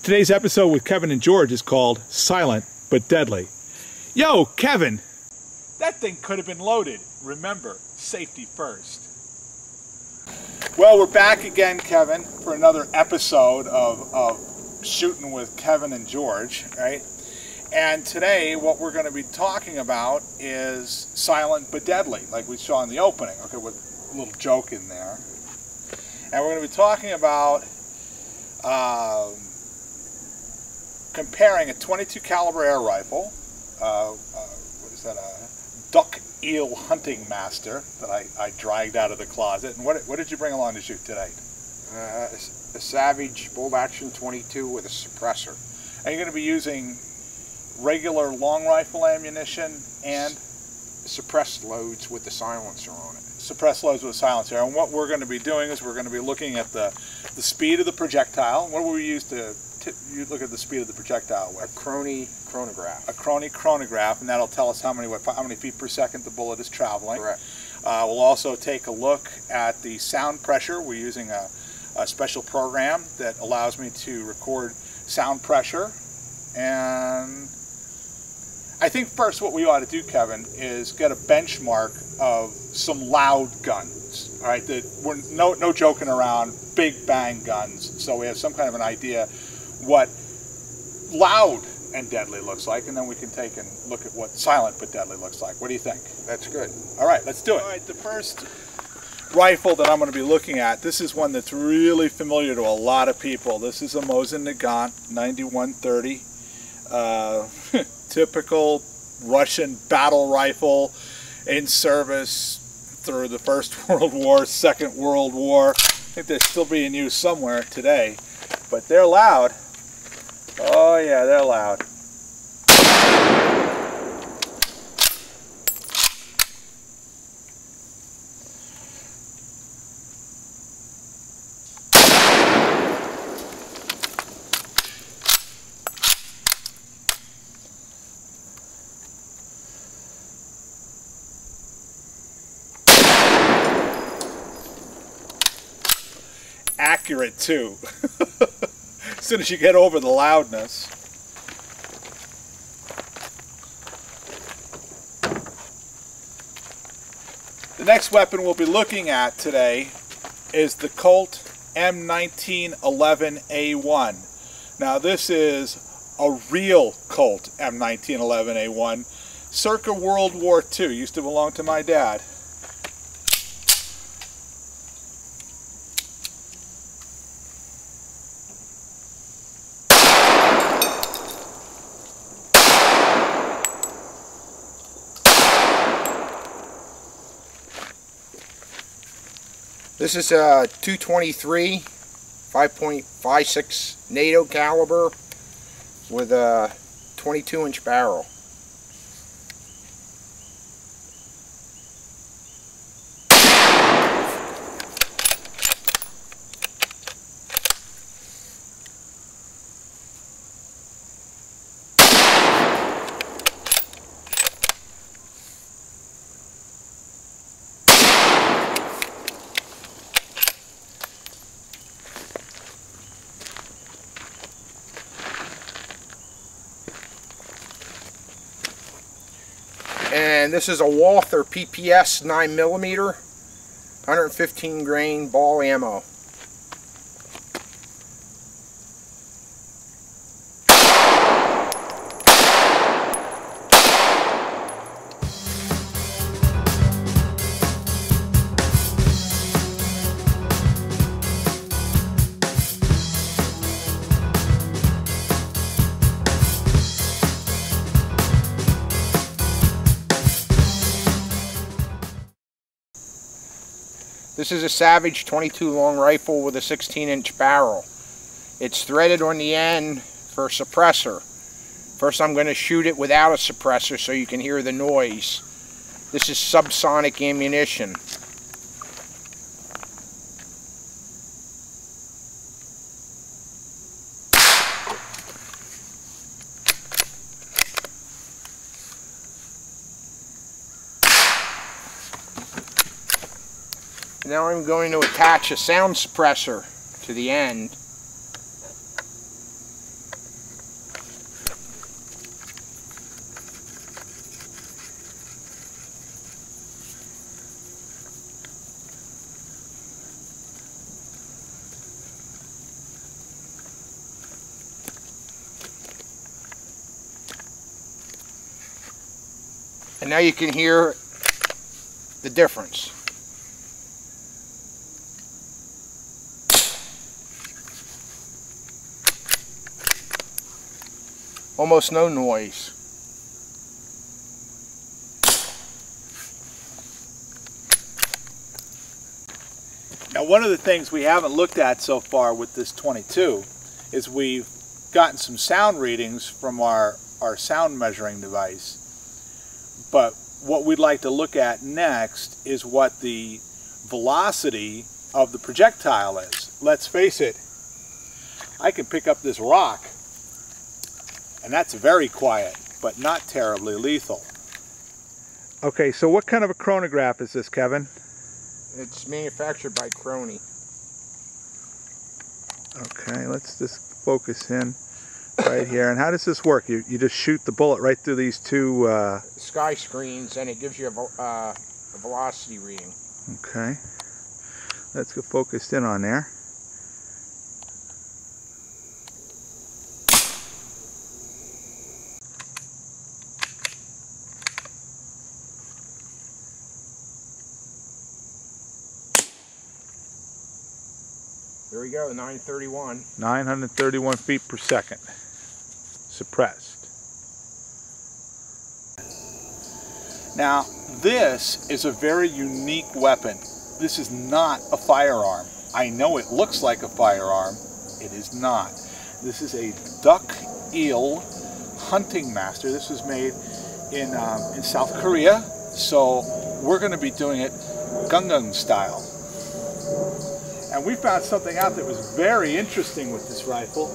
Today's episode with Kevin and George is called Silent but Deadly. Yo, Kevin! That thing could have been loaded. Remember, safety first. Well, we're back again, Kevin, for another episode of Shooting with Kevin and George, right? And today, what we're going to be talking about is silent but deadly, like we saw in the opening. Okay, with a little joke in there. And we're going to be talking about comparing a .22 caliber air rifle, what is that, a duck eel hunting master that I dragged out of the closet. And what did you bring along to shoot today? A Savage bolt action .22 with a suppressor. Are you going to be using regular long rifle ammunition and suppressed loads with the silencer on it? Suppressed loads with a silencer. And what we're going to be doing is we're going to be looking at the speed of the projectile. What do we use to look at the speed of the projectile with? A chronograph. A chronograph, and that'll tell us how many feet per second the bullet is traveling. Correct. We'll also take a look at the sound pressure. We're using a special program that allows me to record sound pressure. And I think first what we ought to do, Kevin, is get a benchmark of some loud guns. All right, we're no joking around, big bang guns. So we have some kind of an idea what loud and deadly looks like, and then we can take and look at what silent but deadly looks like. What do you think? That's good. All right, let's do it. All right, the first rifle that I'm going to be looking at, this is one that's really familiar to a lot of people. This is a Mosin Nagant 9130. Typical Russian battle rifle in service through the First World War, Second World War. I think they're still being used somewhere today, but they're loud. Oh yeah, they're loud. Accurate too. As soon as you get over the loudness. The next weapon we'll be looking at today is the Colt M1911A1. Now this is a real Colt M1911A1, circa World War II. Used to belong to my dad. This is a 223 5.56 NATO caliber with a 22-inch barrel. And this is a Walther PPS 9mm, 115 grain ball ammo. This is a Savage .22 long rifle with a 16-inch barrel. It's threaded on the end for a suppressor. First I'm going to shoot it without a suppressor so you can hear the noise. This is subsonic ammunition. Now I'm going to attach a sound suppressor to the end. And now you can hear the difference. Almost no noise. Now, one of the things we haven't looked at so far with this 22 is we've gotten some sound readings from our sound measuring device. But what we'd like to look at next is what the velocity of the projectile is. Let's face it, I can pick up this rock, and that's very quiet, but not terribly lethal. Okay, so what kind of a chronograph is this, Kevin? It's manufactured by Crony. Okay, let's just focus in right here. And how does this work? You just shoot the bullet right through these two... sky screens, and it gives you a velocity reading. Okay. Let's get focused in on there. There we go, 931. 931 feet per second. Suppressed. Now, this is a very unique weapon. This is not a firearm. I know it looks like a firearm. It is not. This is a duck eel hunting master. This was made in South Korea, so we're going to be doing it Gungung style. And we found something out that was very interesting with this rifle.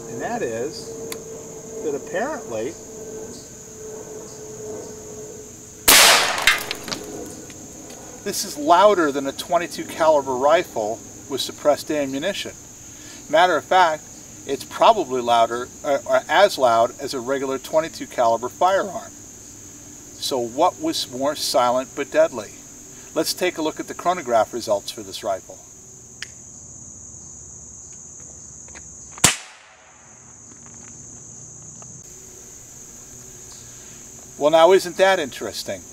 And that is that apparently this is louder than a .22 caliber rifle with suppressed ammunition. Matter of fact, it's probably louder or as loud as a regular .22 caliber firearm. So what was more silent but deadly? Let's take a look at the chronograph results for this rifle. Well, now isn't that interesting?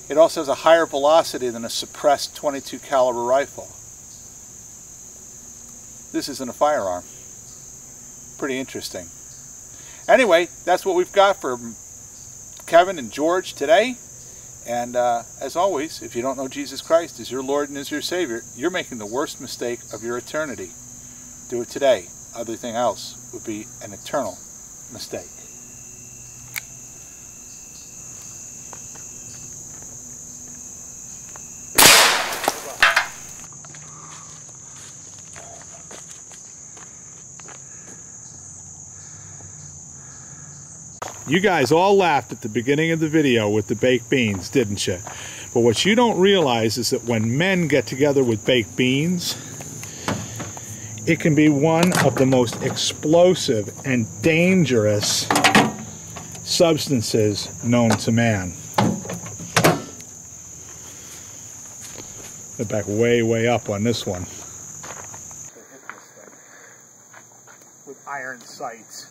It also has a higher velocity than a suppressed .22 caliber rifle. This isn't a firearm. Pretty interesting. Anyway, that's what we've got for Kevin and George today. And as always, if you don't know Jesus Christ as your Lord and as your Savior, you're making the worst mistake of your eternity. Do it today. Everything else would be an eternal mistake. You guys all laughed at the beginning of the video with the baked beans, didn't you? But what you don't realize is that when men get together with baked beans, it can be one of the most explosive and dangerous substances known to man. Get back way up on this one. With iron sights.